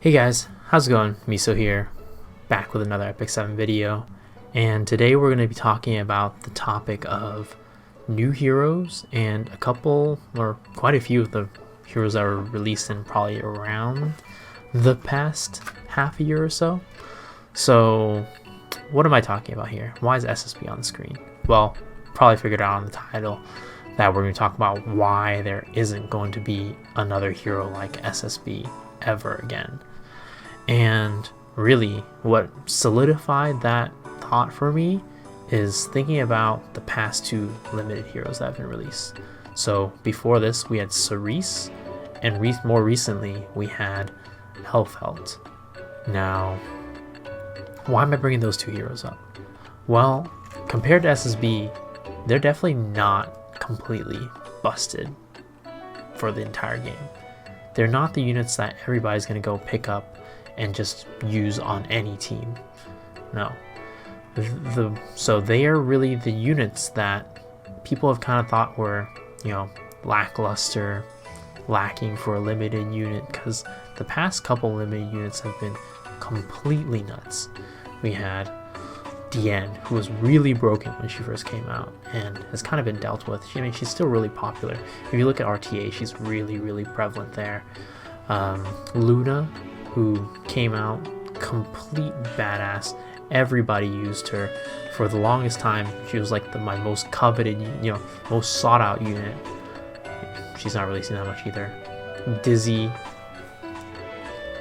Hey guys, how's it going? Miso here, back with another Epic 7 video, and today we're going to be talking about the topic of new heroes and a couple, or quite a few of the heroes that were released in probably around the past half a year or so. So, what am I talking about here? Why is SSB on the screen? Well, probably figured out on the title that we're going to talk about why there isn't going to be another hero like SSB ever again. And really, what solidified that thought for me is thinking about the past two limited heroes that have been released. So before this, we had Cerise, and more recently, we had Hellfelt. Now, why am I bringing those two heroes up? Well, compared to SSB, they're definitely not completely busted for the entire game. They're not the units that everybody's going to go pick up and just use on any team. No. So they are really the units that people have kind of thought were, lackluster, lacking for a limited unit, because the past couple limited units have been completely nuts. We had Diane, who was really broken when she first came out and has kind of been dealt with. She's still really popular. If you look at RTA, she's really prevalent there. Luna, who came out complete badass. Everybody used her for the longest time. She was like my most coveted, most sought out unit. She's not releasing that much either. Dizzy,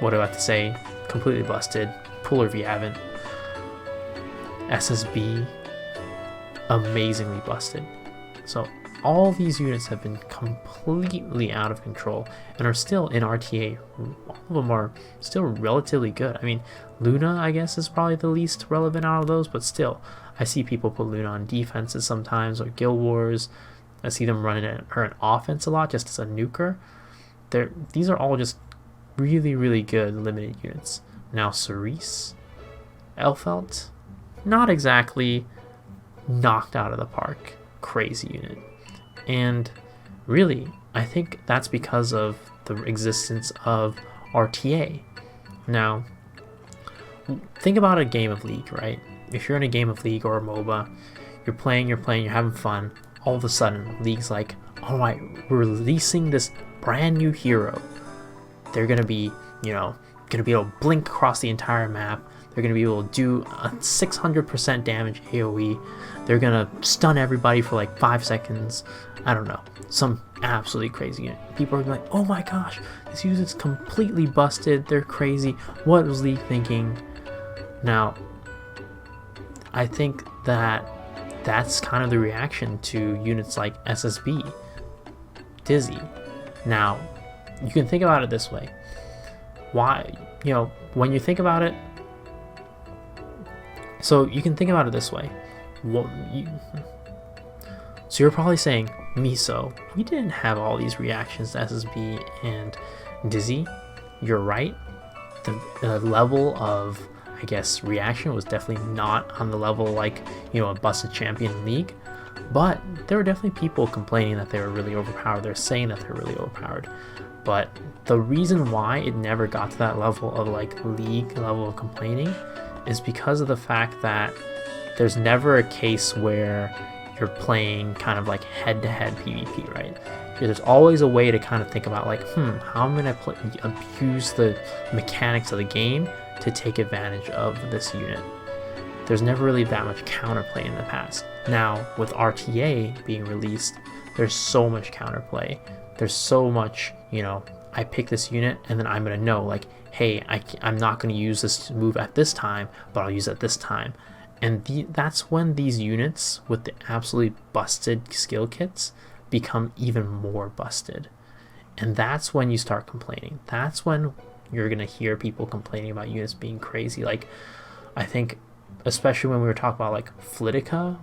what do I have to say? Completely busted. Pull her if you haven't. SSB, amazingly busted. So all these units have been completely out of control and are still in RTA. All of them are still relatively good. I mean, Luna, I guess, is probably the least relevant out of those, but still, I see people put Luna on defenses sometimes, or Guild Wars. I see them running her in offense a lot, just as a nuker. These are all just really good limited units. Now, Cerise, Hellfelt, not exactly knocked out of the park. Crazy unit. And really, I think that's because of the existence of RTA. Now, think about a game of League, right? If you're in a game of League or a MOBA, you're playing, you're having fun. All of a sudden, League's like, all right, we're releasing this brand new hero. They're gonna be, able to blink across the entire map. They're going to be able to do a 600% damage AoE. They're going to stun everybody for like 5 seconds. I don't know. Some absolutely crazy unit. People are like, oh my gosh, this unit's completely busted. They're crazy. What was League thinking? Now, I think that's kind of the reaction to units like SSB, Dizzy. Now, you can think about it this way. Why, when you think about it, so you can think about it this way. So you're probably saying, Miso, we didn't have all these reactions to SSB and Dizzy. You're right. The level of, I guess, reaction was definitely not on the level like, a busted champion League. But there were definitely people complaining that they were really overpowered. They're saying that they're really overpowered. But the reason why it never got to that level of like League level of complaining is because of the fact that there's never a case where you're playing kind of like head-to-head PvP, right? There's always a way to kind of think about like, how am I going to abuse the mechanics of the game to take advantage of this unit? There's never really that much counterplay in the past. Now, with RTA being released, there's so much counterplay. There's so much, I pick this unit and then I'm going to know like, hey, I'm not going to use this move at this time, but I'll use it at this time. And that's when these units with the absolutely busted skill kits become even more busted. And that's when you start complaining. That's when you're going to hear people complaining about units being crazy. Like, I think, especially when we were talking about like Flitica,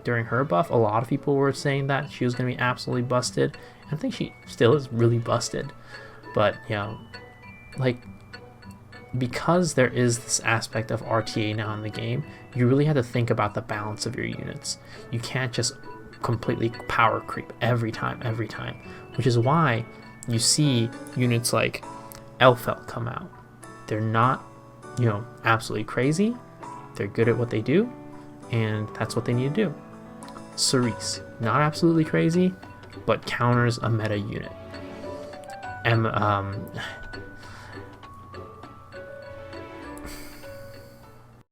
during her buff, a lot of people were saying that she was going to be absolutely busted. I think she still is really busted. But, because there is this aspect of RTA now in the game, you really have to think about the balance of your units. You can't just completely power creep every time, which is why you see units like Hellfelt come out. They're not, absolutely crazy. They're good at what they do, and that's what they need to do. Cerise, not absolutely crazy, but counters a meta unit.